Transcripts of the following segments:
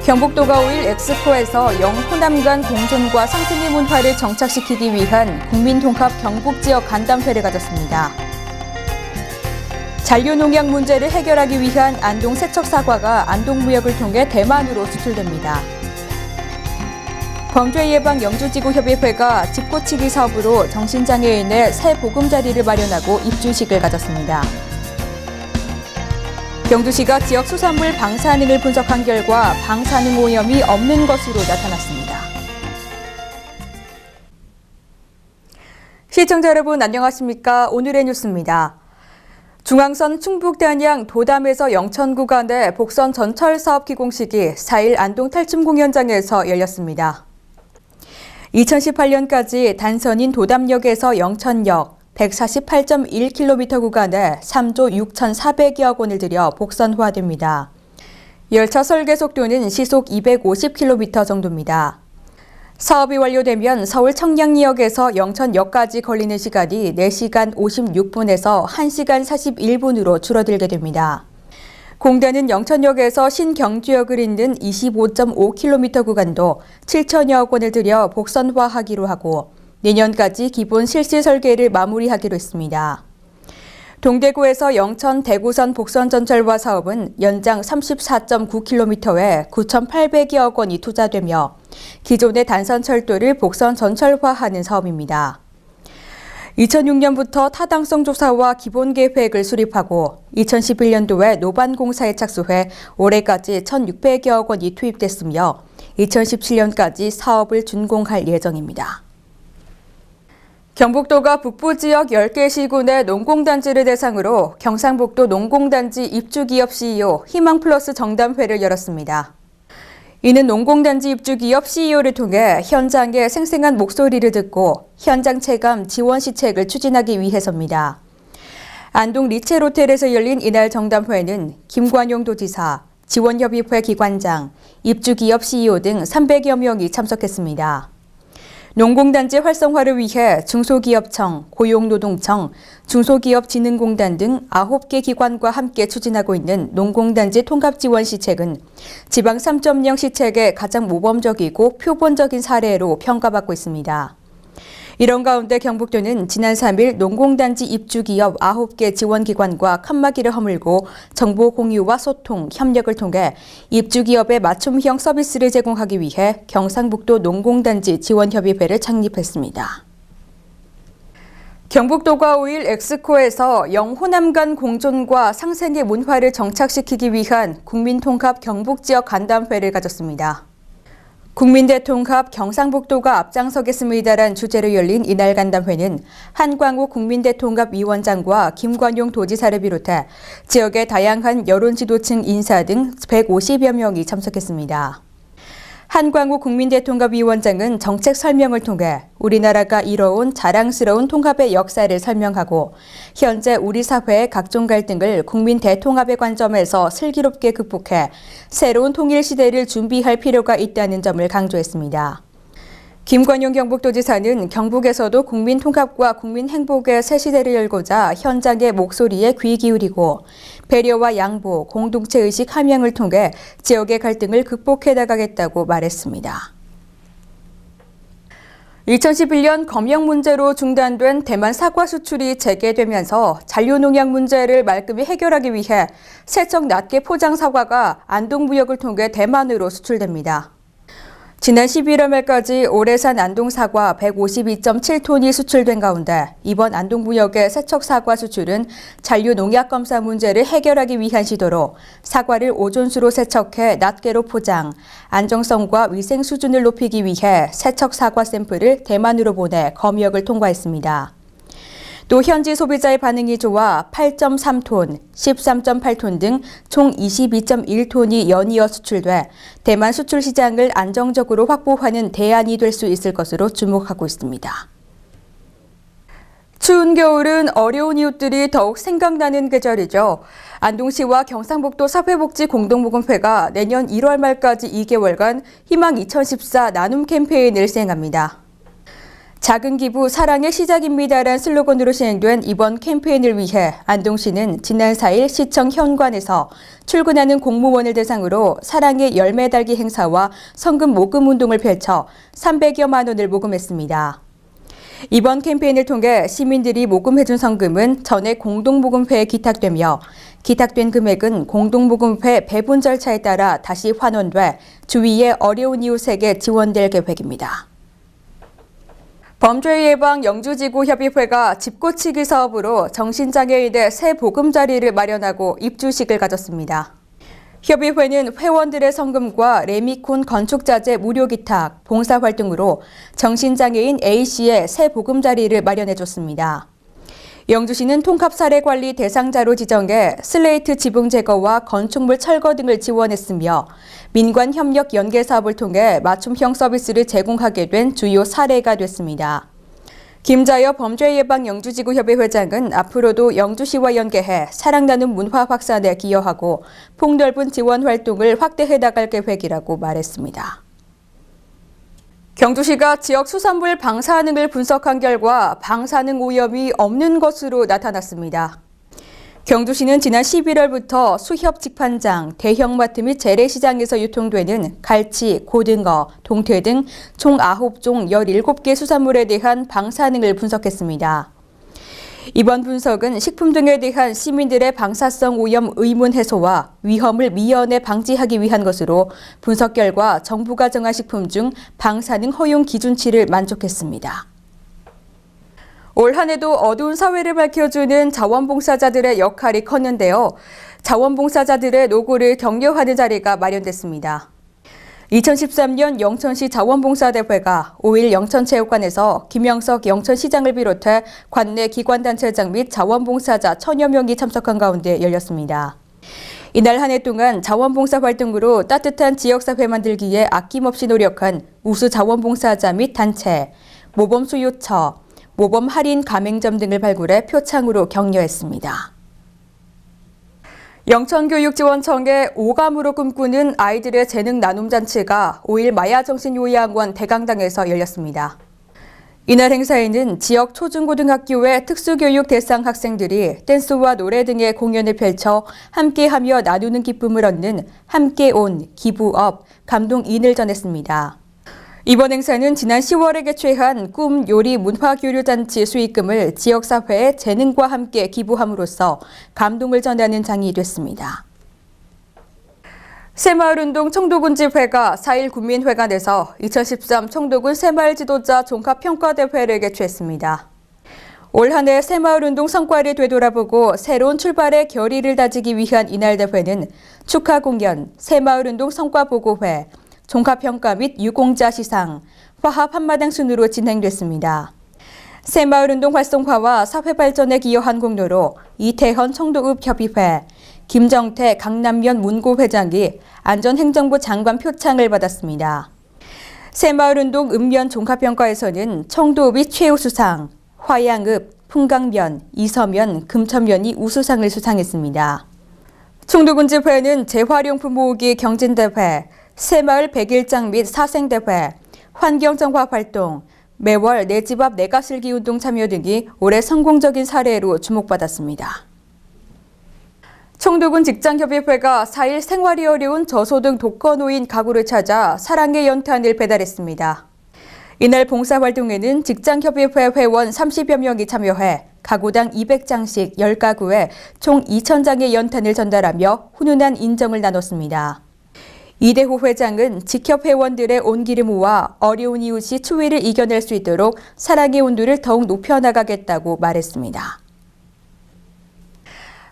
경북도가 5일 엑스포에서 영호남 간 공존과 상생의 문화를 정착시키기 위한 국민통합 경북지역 간담회를 가졌습니다. 잔류농약 문제를 해결하기 위한 안동 세척사과가 안동무역을 통해 대만으로 수출됩니다. 범죄 예방 영주지구협의회가 집고치기 사업으로 정신장애인의 새 보금자리를 마련하고 입주식을 가졌습니다. 경주시가 지역 수산물 방사능을 분석한 결과 방사능 오염이 없는 것으로 나타났습니다. 시청자 여러분 안녕하십니까? 오늘의 뉴스입니다. 중앙선 충북 단양 도담에서 영천 구간의 복선 전철 사업 기공식이 4일 안동 탈춤 공연장에서 열렸습니다. 2018년까지 단선인 도담역에서 영천역 148.1km 구간에 3조 6,400여억 원을 들여 복선화됩니다. 열차 설계 속도는 시속 250km 정도입니다. 사업이 완료되면 서울 청량리역에서 영천역까지 걸리는 시간이 4시간 56분에서 1시간 41분으로 줄어들게 됩니다. 공단은 영천역에서 신경주역을 잇는 25.5km 구간도 7천여억 원을 들여 복선화하기로 하고 내년까지 기본 실시 설계를 마무리하기로 했습니다. 동대구에서 영천 대구선 복선전철화 사업은 연장 34.9km에 9,800여억 원이 투자되며 기존의 단선철도를 복선전철화하는 사업입니다. 2006년부터 타당성 조사와 기본계획을 수립하고 2011년도에 노반공사에 착수해 올해까지 1,600여억 원이 투입됐으며 2017년까지 사업을 준공할 예정입니다. 경북도가 북부 지역 10개 시군의 농공단지를 대상으로 경상북도 농공단지 입주기업 CEO 희망플러스 정담회를 열었습니다. 이는 농공단지 입주기업 CEO를 통해 현장의 생생한 목소리를 듣고 현장 체감 지원 시책을 추진하기 위해서입니다. 안동 리첼호텔에서 열린 이날 정담회는 김관용 도지사, 지원협의회 기관장, 입주기업 CEO 등 300여 명이 참석했습니다. 농공단지 활성화를 위해 중소기업청, 고용노동청, 중소기업진흥공단 등 9개 기관과 함께 추진하고 있는 농공단지 통합지원 시책은 지방 3.0 시책의 가장 모범적이고 표본적인 사례로 평가받고 있습니다. 이런 가운데 경북도는 지난 3일 농공단지 입주기업 9개 지원기관과 칸막이를 허물고 정보 공유와 소통, 협력을 통해 입주기업에 맞춤형 서비스를 제공하기 위해 경상북도 농공단지 지원협의회를 창립했습니다. 경북도가 5일 엑스코에서 영호남 간 공존과 상생의 문화를 정착시키기 위한 국민통합 경북지역 간담회를 가졌습니다. 국민대통합 경상북도가 앞장서겠습니다란 주제로 열린 이날 간담회는 한광욱 국민대통합위원장과 김관용 도지사를 비롯해 지역의 다양한 여론지도층 인사 등 150여 명이 참석했습니다. 한광욱 국민대통합위원장은 정책 설명을 통해 우리나라가 이뤄온 자랑스러운 통합의 역사를 설명하고 현재 우리 사회의 각종 갈등을 국민 대통합의 관점에서 슬기롭게 극복해 새로운 통일 시대를 준비할 필요가 있다는 점을 강조했습니다. 김관용 경북도지사는 경북에서도 국민 통합과 국민 행복의 새 시대를 열고자 현장의 목소리에 귀 기울이고 배려와 양보, 공동체의식 함양을 통해 지역의 갈등을 극복해 나가겠다고 말했습니다. 2011년 검역 문제로 중단된 대만 사과 수출이 재개되면서 잔류농약 문제를 말끔히 해결하기 위해 세척 낱개 포장 사과가 안동무역을 통해 대만으로 수출됩니다. 지난 11월 말까지 올해산 안동 사과 152.7톤이 수출된 가운데 이번 안동무역의 세척 사과 수출은 잔류 농약 검사 문제를 해결하기 위한 시도로 사과를 오존수로 세척해 낱개로 포장, 안정성과 위생 수준을 높이기 위해 세척 사과 샘플을 대만으로 보내 검역을 통과했습니다. 또 현지 소비자의 반응이 좋아 8.3톤, 13.8톤 등 총 22.1톤이 연이어 수출돼 대만 수출 시장을 안정적으로 확보하는 대안이 될 수 있을 것으로 주목하고 있습니다. 추운 겨울은 어려운 이웃들이 더욱 생각나는 계절이죠. 안동시와 경상북도 사회복지공동모금회가 내년 1월 말까지 2개월간 희망 2014 나눔 캠페인을 시행합니다. 작은 기부 사랑의 시작입니다라는 슬로건으로 시행된 이번 캠페인을 위해 안동시는 지난 4일 시청 현관에서 출근하는 공무원을 대상으로 사랑의 열매 달기 행사와 성금 모금 운동을 펼쳐 300여만 원을 모금했습니다. 이번 캠페인을 통해 시민들이 모금해준 성금은 전액 공동모금회에 기탁되며 기탁된 금액은 공동모금회 배분 절차에 따라 다시 환원돼 주위의 어려운 이웃에게 지원될 계획입니다. 범죄 예방 영주지구협의회가 집고치기 사업으로 정신장애인의 새 보금자리를 마련하고 입주식을 가졌습니다. 협의회는 회원들의 성금과 레미콘 건축자재 무료 기탁, 봉사활동으로 정신장애인 A씨의 새 보금자리를 마련해줬습니다. 영주시는 통합사례관리 대상자로 지정해 슬레이트 지붕 제거와 건축물 철거 등을 지원했으며 민관협력 연계 사업을 통해 맞춤형 서비스를 제공하게 된 주요 사례가 됐습니다. 김자여 범죄예방영주지구협의 회장은 앞으로도 영주시와 연계해 사랑 나눔 문화 확산에 기여하고 폭넓은 지원 활동을 확대해 나갈 계획이라고 말했습니다. 경주시가 지역 수산물 방사능을 분석한 결과 방사능 오염이 없는 것으로 나타났습니다. 경주시는 지난 11월부터 수협 직판장, 대형마트 및 재래시장에서 유통되는 갈치, 고등어, 동태 등 총 9종 17개 수산물에 대한 방사능을 분석했습니다. 이번 분석은 식품 등에 대한 시민들의 방사성 오염 의문 해소와 위험을 미연에 방지하기 위한 것으로 분석 결과 정부가 정한 식품 중 방사능 허용 기준치를 만족했습니다. 올 한 해도 어두운 사회를 밝혀주는 자원봉사자들의 역할이 컸는데요. 자원봉사자들의 노고를 격려하는 자리가 마련됐습니다. 2013년 영천시 자원봉사대회가 5일 영천체육관에서 김영석 영천시장을 비롯해 관내 기관단체장 및 자원봉사자 1000여 명이 참석한 가운데 열렸습니다. 이날 한 해 동안 자원봉사 활동으로 따뜻한 지역사회 만들기에 아낌없이 노력한 우수 자원봉사자 및 단체, 모범수요처, 모범 할인 가맹점 등을 발굴해 표창으로 격려했습니다. 영천교육지원청의 오감으로 꿈꾸는 아이들의 재능 나눔 잔치가 5일 마야정신요양원 대강당에서 열렸습니다. 이날 행사에는 지역 초중고등학교의 특수교육 대상 학생들이 댄스와 노래 등의 공연을 펼쳐 함께하며 나누는 기쁨을 얻는 함께 온, 기부업, 감동인을 전했습니다. 이번 행사는 지난 10월에 개최한 꿈 요리 문화교류잔치 수익금을 지역사회의 재능과 함께 기부함으로써 감동을 전하는 장이 됐습니다. 새마을운동 청도군지회가 4일 군민회관에서 2013 청도군 새마을 지도자 종합평가대회를 개최했습니다. 올 한 해 새마을운동 성과를 되돌아보고 새로운 출발의 결의를 다지기 위한 이날 대회는 축하 공연, 새마을운동 성과보고회, 종합평가 및 유공자 시상, 화합 한마당 순으로 진행됐습니다. 새마을운동 활성화와 사회발전에 기여한 공로로 이태헌 청도읍협의회, 김정태 강남면 문고회장이 안전행정부 장관 표창을 받았습니다. 새마을운동 읍면 종합평가에서는 청도읍이 최우수상, 화양읍, 풍강면, 이서면, 금천면이 우수상을 수상했습니다. 청도군지회는 재활용품 모으기 경진대회, 새마을 100일장 및 사생대회, 환경정화 활동, 매월 내 집 앞 내가 쓸기 운동 참여 등이 올해 성공적인 사례로 주목받았습니다. 청도군 직장협의회가 4일 생활이 어려운 저소득 독거노인 가구를 찾아 사랑의 연탄을 배달했습니다. 이날 봉사활동에는 직장협의회 회원 30여 명이 참여해 가구당 200장씩 10가구에 총 2,000장의 연탄을 전달하며 훈훈한 인정을 나눴습니다. 이대호 회장은 직협 회원들의 온기를 모아 어려운 이웃이 추위를 이겨낼 수 있도록 사랑의 온도를 더욱 높여나가겠다고 말했습니다.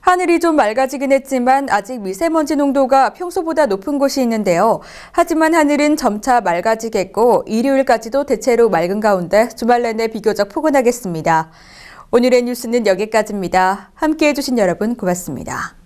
하늘이 좀 맑아지긴 했지만 아직 미세먼지 농도가 평소보다 높은 곳이 있는데요. 하지만 하늘은 점차 맑아지겠고 일요일까지도 대체로 맑은 가운데 주말 내내 비교적 포근하겠습니다. 오늘의 뉴스는 여기까지입니다. 함께해 주신 여러분 고맙습니다.